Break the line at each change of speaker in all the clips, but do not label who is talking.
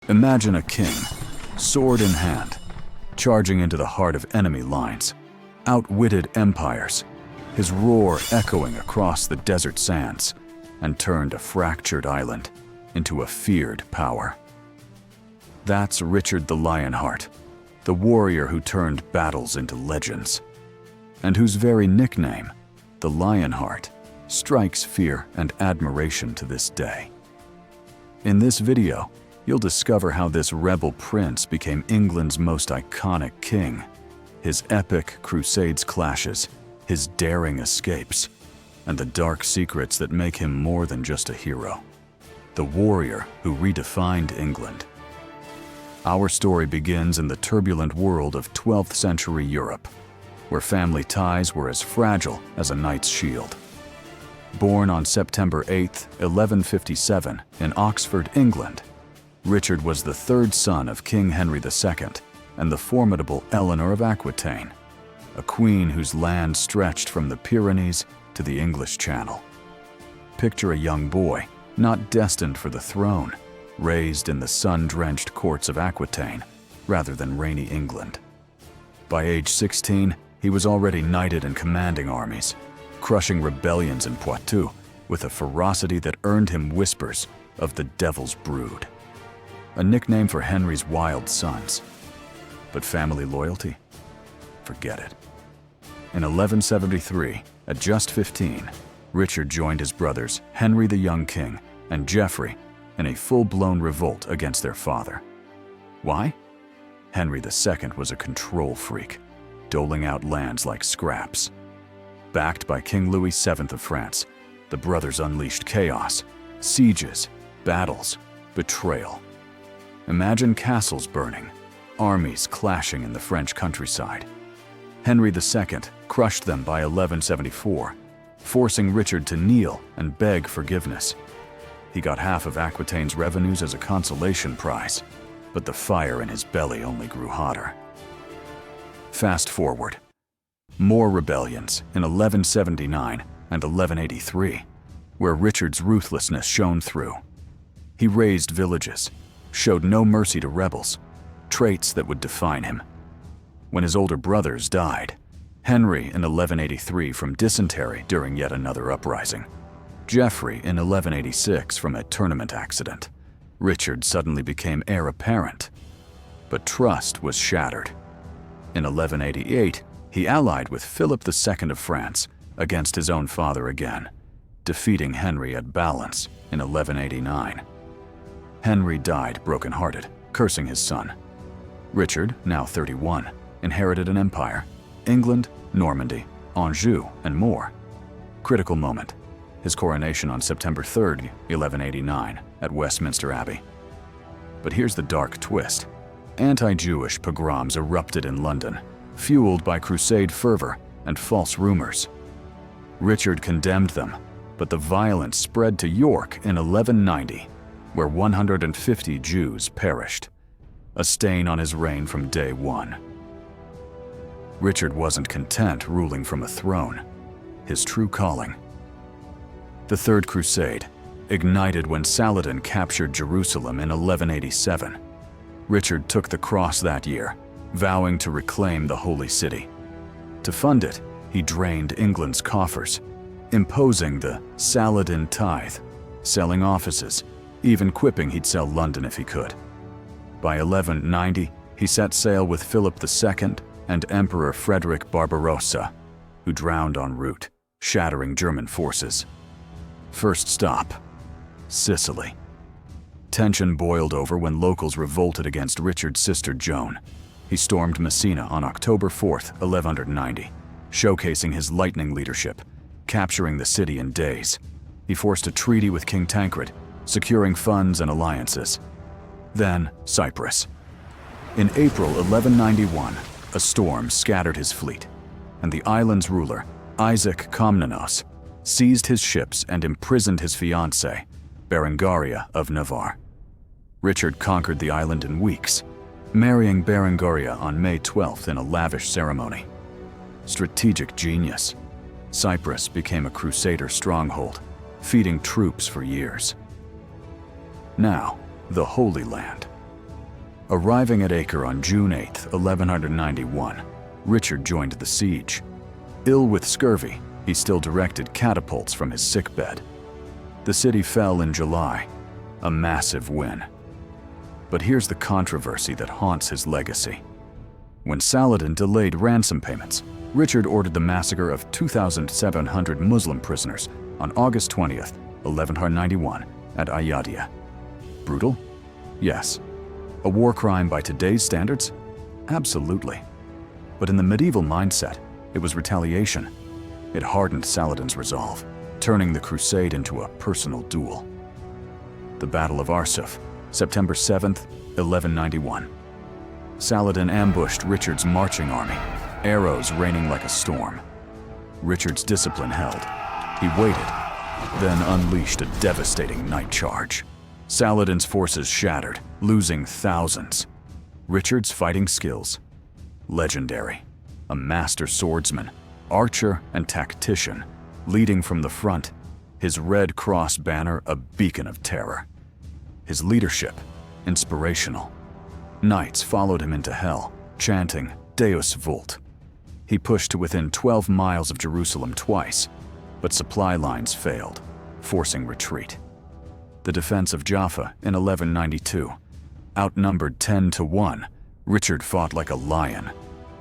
Imagine a king, sword in hand, charging into the heart of enemy lines, outwitted empires, his roar echoing across the desert sands, and turned a fractured island into a feared power. That's Richard the Lionheart, the warrior who turned battles into legends, and whose very nickname, the Lionheart, strikes fear and admiration to this day. In this video, you'll discover how this rebel prince became England's most iconic king, his epic Crusades clashes, his daring escapes, and the dark secrets that make him more than just a hero, the warrior who redefined England. Our story begins in the turbulent world of 12th century Europe, where family ties were as fragile as a knight's shield. Born on September 8, 1157, in Oxford, England, Richard was the third son of King Henry II and the formidable Eleanor of Aquitaine, a queen whose land stretched from the Pyrenees to the English Channel. Picture a young boy, not destined for the throne, raised in the sun-drenched courts of Aquitaine rather than rainy England. By age 16, he was already knighted and commanding armies, crushing rebellions in Poitou with a ferocity that earned him whispers of the Devil's Brood, a nickname for Henry's wild sons. But family loyalty? Forget it. In 1173, at just 15, Richard joined his brothers Henry the Young King and Geoffrey in a full-blown revolt against their father. Why? Henry II was a control freak, doling out lands like scraps. Backed by King Louis VII of France, the brothers unleashed chaos, sieges, battles, betrayal. Imagine castles burning, armies clashing in the French countryside. Henry II crushed them by 1174, forcing Richard to kneel and beg forgiveness. He got half of Aquitaine's revenues as a consolation prize, but the fire in his belly only grew hotter. Fast forward. More rebellions in 1179 and 1183, where Richard's ruthlessness shone through. He razed villages, showed no mercy to rebels, traits that would define him. When his older brothers died, Henry in 1183 from dysentery during yet another uprising, Geoffrey in 1186 from a tournament accident, Richard suddenly became heir apparent. But trust was shattered. In 1188, he allied with Philip II of France against his own father again, defeating Henry at Balance in 1189. Henry died brokenhearted, cursing his son. Richard, now 31, inherited an empire: England, Normandy, Anjou, and more. Critical moment: his coronation on September 3, 1189, at Westminster Abbey. But here's the dark twist. Anti-Jewish pogroms erupted in London, fueled by Crusade fervor and false rumors. Richard condemned them, but the violence spread to York in 1190, where 150 Jews perished, a stain on his reign from day one. Richard wasn't content ruling from a throne. His true calling. The Third Crusade ignited when Saladin captured Jerusalem in 1187. Richard took the cross that year, vowing to reclaim the Holy City. To fund it, he drained England's coffers, imposing the Saladin tithe, selling offices, even quipping he'd sell London if he could. By 1190, he set sail with Philip II and Emperor Frederick Barbarossa, who drowned en route, shattering German forces. First stop: Sicily. Tension boiled over when locals revolted against Richard's sister Joan. He stormed Messina on October 4, 1190, showcasing his lightning leadership, capturing the city in days. He forced a treaty with King Tancred, securing funds and alliances. Then Cyprus. In April 1191, a storm scattered his fleet, and the island's ruler, Isaac Komnenos, seized his ships and imprisoned his fiancée, Berengaria of Navarre. Richard conquered the island in weeks, marrying Berengaria on May 12th in a lavish ceremony. Strategic genius. Cyprus became a crusader stronghold, feeding troops for years. Now, the Holy Land. Arriving at Acre on June 8, 1191, Richard joined the siege. Ill with scurvy, he still directed catapults from his sickbed. The city fell in July, a massive win. But here's the controversy that haunts his legacy. When Saladin delayed ransom payments, Richard ordered the massacre of 2,700 Muslim prisoners on August 20th, 1191, at Ayodhya. Brutal? Yes. A war crime by today's standards? Absolutely. But in the medieval mindset, it was retaliation. It hardened Saladin's resolve, turning the crusade into a personal duel. The Battle of Arsuf, September 7th, 1191. Saladin ambushed Richard's marching army, arrows raining like a storm. Richard's discipline held. He waited, then unleashed a devastating night charge. Saladin's forces shattered, losing thousands. Richard's fighting skills, legendary. A master swordsman, archer, and tactician, leading from the front, his red cross banner a beacon of terror. His leadership, inspirational. Knights followed him into hell, chanting Deus Vult. He pushed to within 12 miles of Jerusalem twice, but supply lines failed, forcing retreat. The Defense of Jaffa in 1192. Outnumbered 10-1, Richard fought like a lion.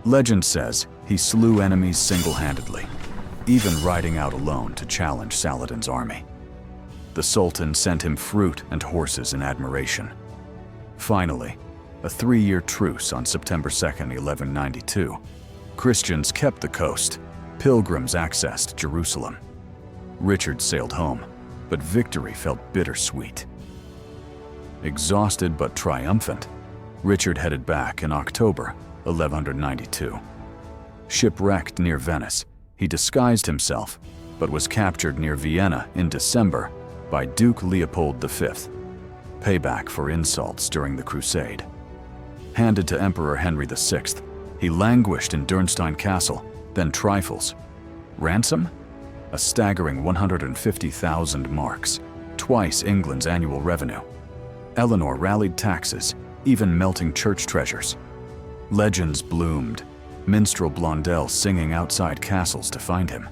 Legend says he slew enemies single-handedly, even riding out alone to challenge Saladin's army. The Sultan sent him fruit and horses in admiration. Finally, a 3-year truce on September 2nd, 1192. Christians kept the coast. Pilgrims accessed Jerusalem. Richard sailed home, but victory felt bittersweet. Exhausted but triumphant, Richard headed back in October 1192. Shipwrecked near Venice, he disguised himself, but was captured near Vienna in December by Duke Leopold V. Payback for insults during the Crusade. Handed to Emperor Henry VI, he languished in Dürnstein Castle, then trifles. Ransom? A staggering 150,000 marks, twice England's annual revenue. Eleanor rallied taxes, even melting church treasures. Legends bloomed, minstrel Blondel singing outside castles to find him.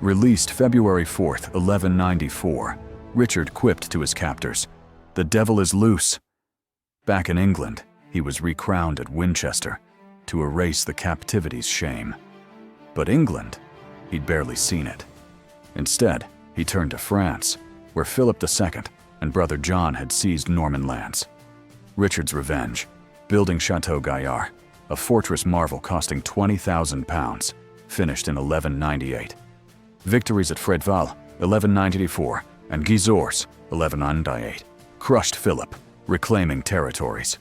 Released February 4th, 1194, Richard quipped to his captors, "The devil is loose." Back in England, he was recrowned at Winchester to erase the captivity's shame. But England, he'd barely seen it. Instead, he turned to France, where Philip II and brother John had seized Norman lands. Richard's revenge, building Chateau Gaillard, a fortress marvel costing £20,000, finished in 1198. Victories at Fredval, 1194, and Gisors, 1198, crushed Philip, reclaiming territories.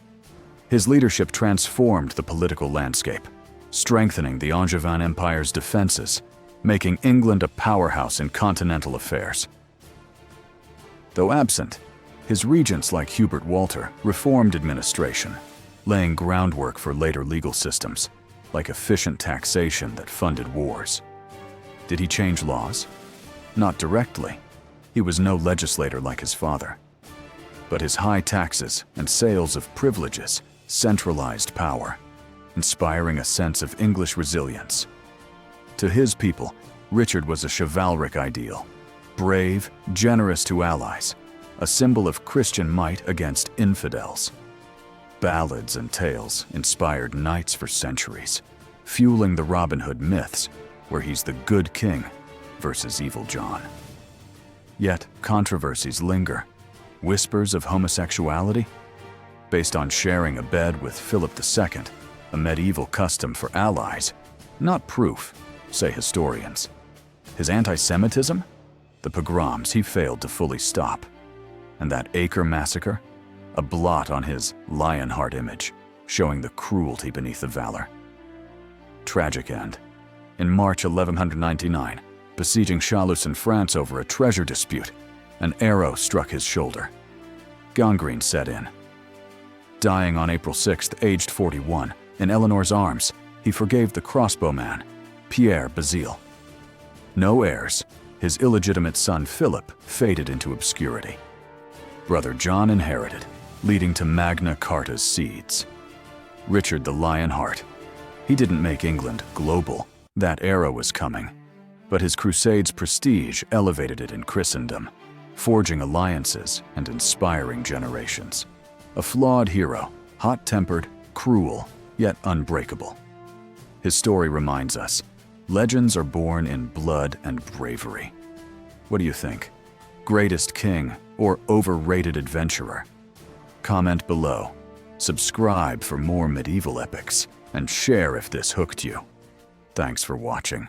His leadership transformed the political landscape, strengthening the Angevin Empire's defenses, making England a powerhouse in continental affairs. Though absent, his regents like Hubert Walter reformed administration, laying groundwork for later legal systems, like efficient taxation that funded wars. Did he change laws? Not directly. He was no legislator like his father. But his high taxes and sales of privileges centralized power, inspiring a sense of English resilience. To his people, Richard was a chivalric ideal, brave, generous to allies, a symbol of Christian might against infidels. Ballads and tales inspired knights for centuries, fueling the Robin Hood myths, where he's the good king versus evil John. Yet controversies linger. Whispers of homosexuality? Based on sharing a bed with Philip II, a medieval custom for allies. Not proof, say historians. His anti-Semitism? The pogroms he failed to fully stop. And that Acre massacre? A blot on his Lionheart image, showing the cruelty beneath the valor. Tragic end. In March 1199, besieging Chalus in France over a treasure dispute, an arrow struck his shoulder. Gangrene set in. Dying on April 6th, aged 41, in Eleanor's arms, he forgave the crossbowman, Pierre Bazile. No heirs, his illegitimate son Philip faded into obscurity. Brother John inherited, leading to Magna Carta's seeds. Richard the Lionheart. He didn't make England global. That era was coming. But his Crusades' prestige elevated it in Christendom, forging alliances and inspiring generations. A flawed hero, hot-tempered, cruel, yet unbreakable. His story reminds us, legends are born in blood and bravery. What do you think? Greatest king or overrated adventurer? Comment below, subscribe for more medieval epics, and share if this hooked you. Thanks for watching.